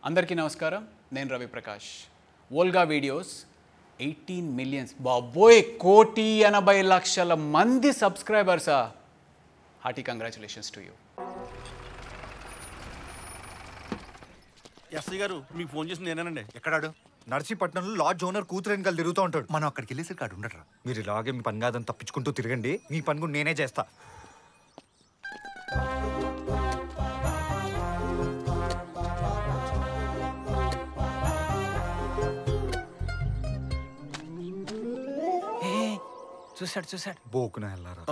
అందరికీ నమస్కారం. నేను Ravi Prakash. Volga videos 18 millions, బాబోయ్ 1,80,00,000 మంది సబ్స్క్రైబర్సా. Hearty congratulations to you. SI గారు మీకు ఫోన్ చేసి నేనేనండి. ఎక్కడాడు? నర్సీపట్నంలో లాడ్జ్ ఓనర్ కూతురు వెనకాల తిరుగుతూ ఉంటాడు. మనం అక్కడికి వెళ్ళేసరికి కాడు ఉండరా. మీరు ఇలాగే మీ పని కాదని తప్పించుకుంటూ తిరగండి. మీ పని కూడా నేనే చేస్తా. చూసాడు బోకున వెళ్ళారా?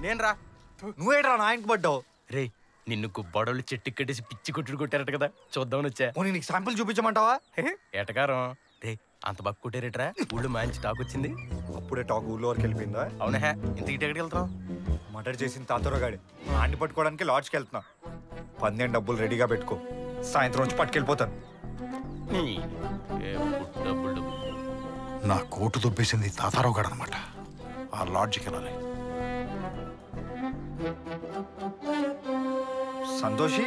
నేనరా. నువ్వేట్రా నా ఆయనకు పడ్డావు? రే, నిన్ను గుబ్బాడోళ్ళు చెట్టు కట్టేసి పిచ్చి కొట్టుడు కొట్టారట కదా, చూద్దామని వచ్చా. పోనీ నీకు శాంపుల్ చూపించమంటావా? ఏటకారం. రే, అంత బాగా కొట్టారేట్రా? ఊళ్ళో మంచి టాక్ వచ్చింది. అప్పుడే టాక్ ఊళ్ళో వరకు వెళ్ళిపోయిందా? అవునా? ఇంతకి ఎక్కడికి వెళ్తాం? మర్డర్ చేసిన తాతోరగాడి ఆడిని పట్టుకోవడానికి లాడ్జ్కి వెళ్తున్నా. 12 డబ్బులు రెడీగా పెట్టుకో. సాయంత్రం వచ్చి పట్టుకెళ్ళిపోతాను. నా కోటు దొబ్బేసింది తాతారావు గారు అనమాట. ఆ లాడ్జ్కి వెళ్ళాలి. సంతోషి,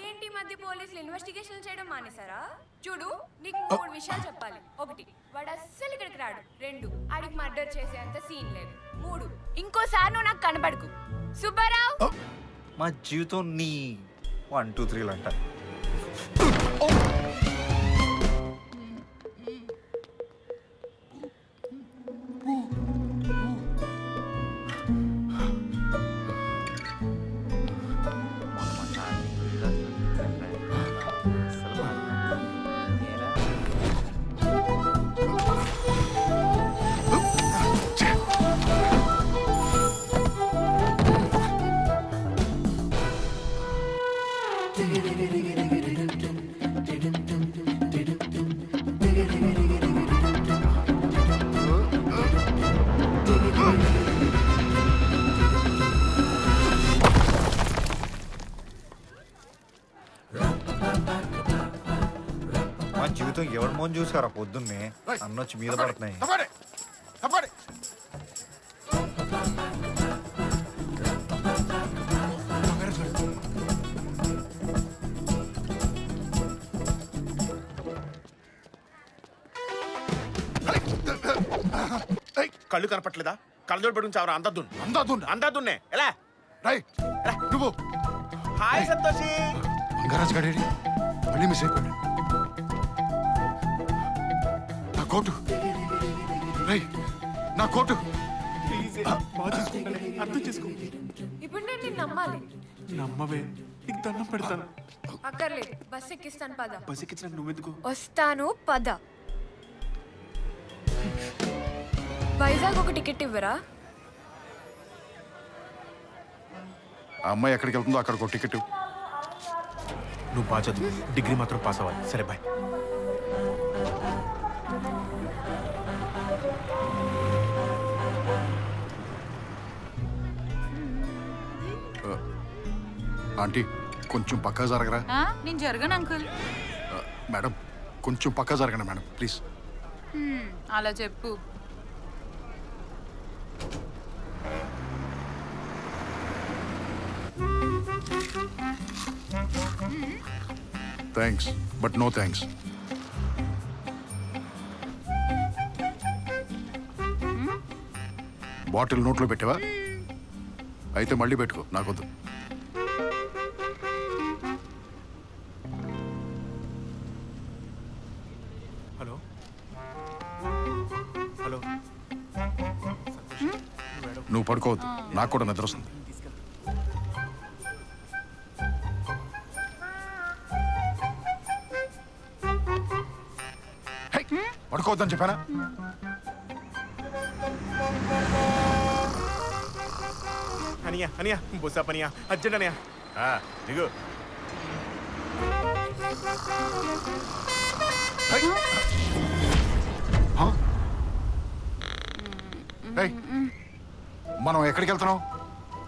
ఏంటి మధ్య పోలీసులు ఇన్వెస్టిగేషన్ చేయడం మానేశారా? చూడు, నీకు 3 విషయాలు చెప్పాలి. 1, వాడు అస్సలు ఇక్కడికి రాడు. 2, ఆడికి మర్డర్ చేసేంత సీన్ లేదు. 3, ఇంకోసారి నువ్వు నాకు కనబడకు. సుబ్బారావు, మా జీవితం నీ 1 2 3 అంట. మా జీవితం ఎవరి మోన్ చూసారా? పొద్దున్నే అన్నొచ్చి మీద పడుతున్నాయి. కళ్ళు కనపట్లేదా? కళ్ళజోడు పెట్టుకుని చావరా. అందాదున్నే ఎలా? నువ్వు హాయ్ సంతోషి. బంగారాజు గాడేడి మళ్ళీ మిస్ అయిపోయాడు. నా కోటు, నా కోటు. అర్థం చేసుకో. ఇప్పుడు నేను నిన్ను నమ్మాలి. నమ్మవే, నీకు దండం పెడతాను. అక్కర్లేదు, బస్ ఎక్కిస్తాను పద. బస్ ఎక్కించిన నువ్వెందుకు? వస్తాను పద. వైజాగ్ ఒక టికెట్ ఇవ్వరా? ఆ అమ్మాయి ఎక్కడికి వెళ్తుందో అక్కడికి ఒక టికెట్. నువ్వు బాగా చదువు, డిగ్రీ మాత్రం పాస్ అవ్వాలి. సరే బాయ్. ఆంటీ, కొంచెం పక్కా జరగరా? నేను జరగను అంకుల్. మేడం, కొంచెం పక్కా జరగండి మేడం, ప్లీజ్. అలా చెప్పు. Thanks but no thanks. Bottle నోట్లో పెట్టావా? అయితే మళ్ళీ పెట్టుకో, నాకొద్దు. Hello hello. నువ్వు పడుకోవద్దు, నాకు కూడా నిద్ర వస్తుంది. పడుకోవద్దని చెప్పానా? అనియా అనియా బుస్సా పనియా అర్జెంట్ అనియా. దిగు. మనం ఎక్కడికి వెళ్తున్నావు?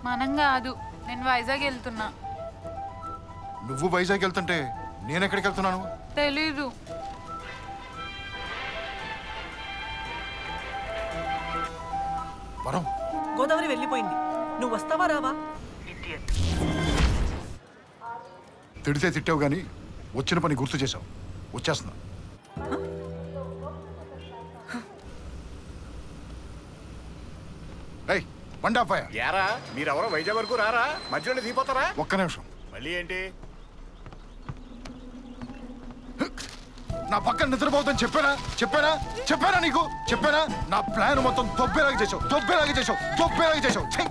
మనం కాదు, నేను వైజాగ్ వెళ్తున్నా. నువ్వు వైజాగ్ వెళ్తుంటే నేను ఎక్కడికి వెళ్తున్నాను? తెలీదు. వరం, గోదావరి వెళ్ళిపోయింది, నువ్వు వస్తావా రావా? తిడితే తిట్టావు గాని వచ్చిన పని గుర్తు చేసావు. వచ్చేస్తున్నా. ఏయ్, బండి ఆపాయా? యారా మీరెవరో వైజాగ్ వరకు రారా? మధ్యలోనే దిగిపోతారా? ఒక్క నిమిషం. మళ్ళీ ఏంటి? నా పక్కన నిద్రపోతుందని చెప్పానా? చెప్పానా? చెప్పానా నీకు? చెప్పానా? నా ప్లాన్ మొత్తం దొబ్బేలాగా చేసావు, దొబ్బేలాగా చేసావు, దొబ్బేలాగా చేసావు. ఛీ!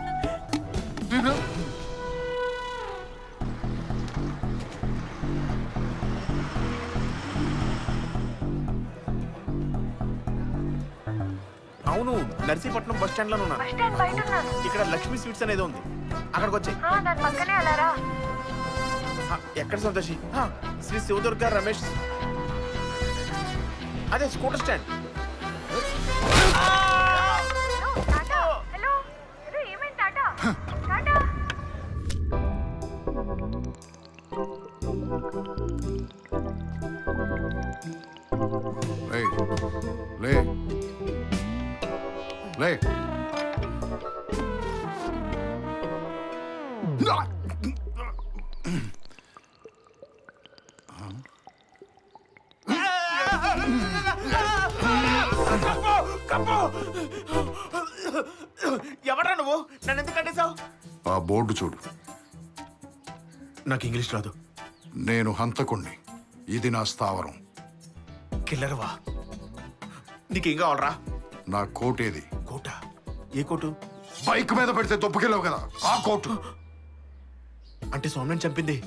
అవును, నర్సీపట్నం బస్ స్టాండ్ లోనే ఉన్నాను. ఇక్కడ లక్ష్మీ స్వీట్స్ అనేది ఉంది, అక్కడికి వచ్చి. ఎక్కడ సంతోషి? శ్రీ శివదుర్గ రమేష్, అదే స్కూటర్ స్టాండ్. లే లే. ఎవరా నువ్వు? నన్ను ఎందుకు కట్టేశావు? ఆ బోర్డు చూడు. నాకు ఇంగ్లీష్ రాదు. నేను హంతకుణ్ణి, ఇది నా స్థావరం. కిల్లర్వా? నీకేం కావాలరా? నా కోట్ ఏది? కోట? ఏ కోటు? బైక్ మీద పెడితే దొప్పుకెళ్ళావు కదా, ఆ కోటు. అంటే సౌమ్యం చంపింది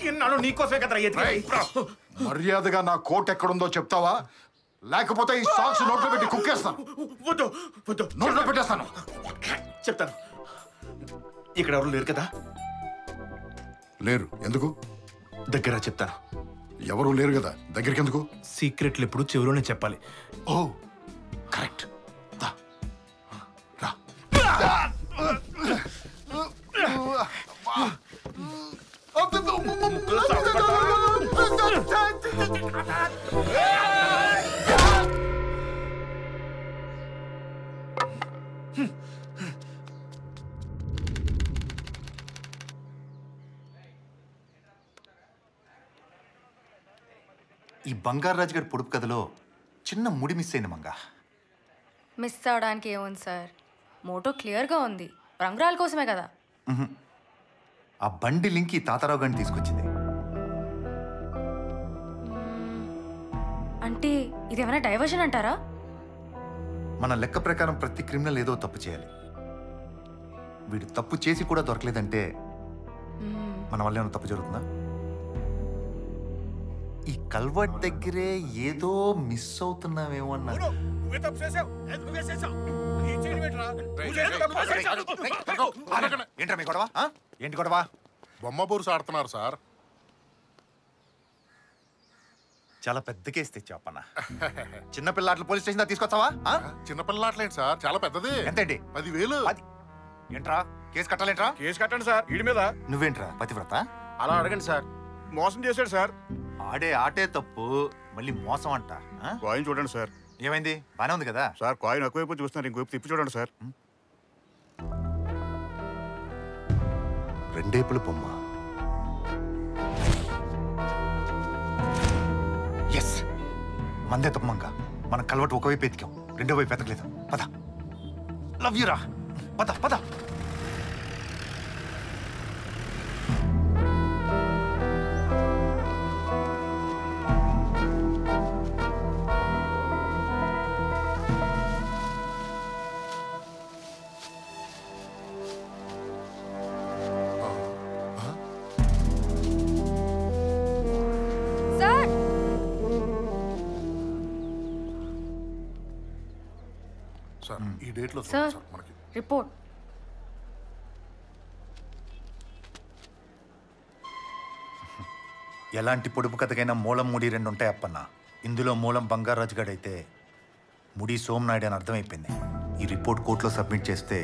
ఎన్నాళ్ళు నీకోసమే కదా. మర్యాదగా నా కోట్ ఎక్కడుందో చెప్తావా? లేకపోతే ఈ సాక్స్ నోట్లో పెట్టి కుక్కేస్తాను. వద్దు వద్దు, నోట్లో పెట్టేస్తాను. చెప్తాను. ఇక్కడ ఎవరు లేరు కదా? లేరు. ఎందుకు? దగ్గర చెప్తాను. ఎవరు లేరు కదా, దగ్గరికి ఎందుకు? సీక్రెట్లు ఎప్పుడు చెవిలోనే చెప్పాలి. ఓ కరెక్ట్. ఈ బంగారాజు గారి పొడుపు కథలో చిన్న ముడి మిస్ అయింది మంగా. మిస్ అవడానికి ఏముంది సార్, మోటో క్లియర్గా ఉంది, రంగురాల కోసమే కదా. ఆ బండి లింక్ ఈ తాతారావు గారిని తీసుకొచ్చింది. అంటే ఇదేమైనా డైవర్షన్ అంటారా? మన లెక్క ప్రకారం ప్రతి క్రిమినల్ ఏదో తప్పు చేయాలి. వీడు తప్పు చేసి కూడా దొరకలేదంటే మన వల్ల ఏమైనా తప్పు జరుగుతుందా? ఈ కల్వర్ట్ దగ్గరే ఏదో మిస్ అవుతున్నామేమో అన్నా. ఏంట్రా మీ గొడవ? ఏంటి గొడవ? బొమ్మ బోర్స్ ఆడుతున్నారు సార్. చాలా పెద్ద కేసు తెచ్చాపన్న. చిన్నపిల్లాట్లు పోలీస్ స్టేషన్ తీసుకొస్తావా? చిన్నపిల్లలాట్లేంటి సార్, చాలా పెద్దది. ఎంతేంటి? 10,000. ఏంట్రా కేసు కట్టాలేంట్రా? కేసు కట్టండి సార్ వీడి మీద. నువ్వేంట్రా పతివ్రత? అలా అడగండి సార్. మోసం చేశాడు సార్. ఆడే ఆటే తప్పు, మళ్ళీ మోసం అంట. కాయిన్ చూడండి సార్. ఏమైంది? బానే ఉంది కదా సార్? కాయిన్ ఎక్కువైపు చూస్తున్నారు, ఇంకోవైపు తిప్పి చూడండి సార్. రెండేపుల బొమ్మ. ఎస్, మందే తప్పమంగా. మనం కలవటు ఒకవైపు ఎతికాం, రెండో వైపు ఎతకలేదు. పద. లవ్ యూ రా. పద పద. సార్ సార్ ఈ డేట్ లో సార్ మనకి రిపోర్ట్. ఎలాంటి పొడుపు కథకైనా మూలం ముడి రెండు ఉంటాయి అప్పన్న. ఇందులో మూలం బంగారాజు గడైతే ముడి సోమనాయుడు అని అర్థమైపోయింది. ఈ రిపోర్ట్ కోర్టులో సబ్మిట్ చేస్తే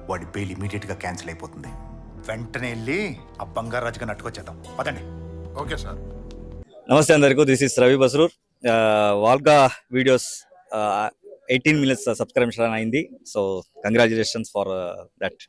వాడి బెయిల్ ఇమీడియట్గా క్యాన్సిల్ అయిపోతుంది. వెంటనే వెళ్ళి ఆ బంగారాజుగా నట్టుకొచ్చేద్దాం. పదండి. Okay sir. నమస్తే అందరికీ, this is Ravi Basrur. Volga videos 18 millions subscription అయింది. So congratulations for that.